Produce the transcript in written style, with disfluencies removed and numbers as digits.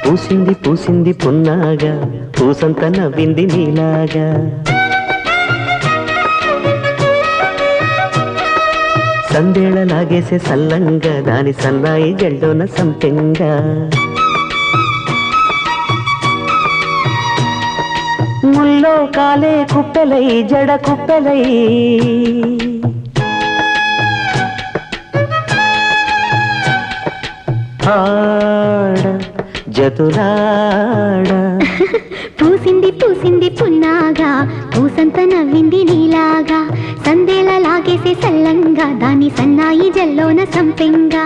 పూసింది పూసింది పున్నాగా పూసంత నవ్వింది నీలాగా సందేళ లాగేసే సల్లంగా దాని సన్నాయి జల్లోన సంపెంగా ముల్లో కాలే కుప్పెలై జడ కుప్పెలై ఆడ జతులాడ పూసింది పూసింది పున్నాగా పూసంత నవ్వింది నీలాగా సందేల లాగేసే సల్లంగా దాని సన్నాయి జల్లోన సంపెంగా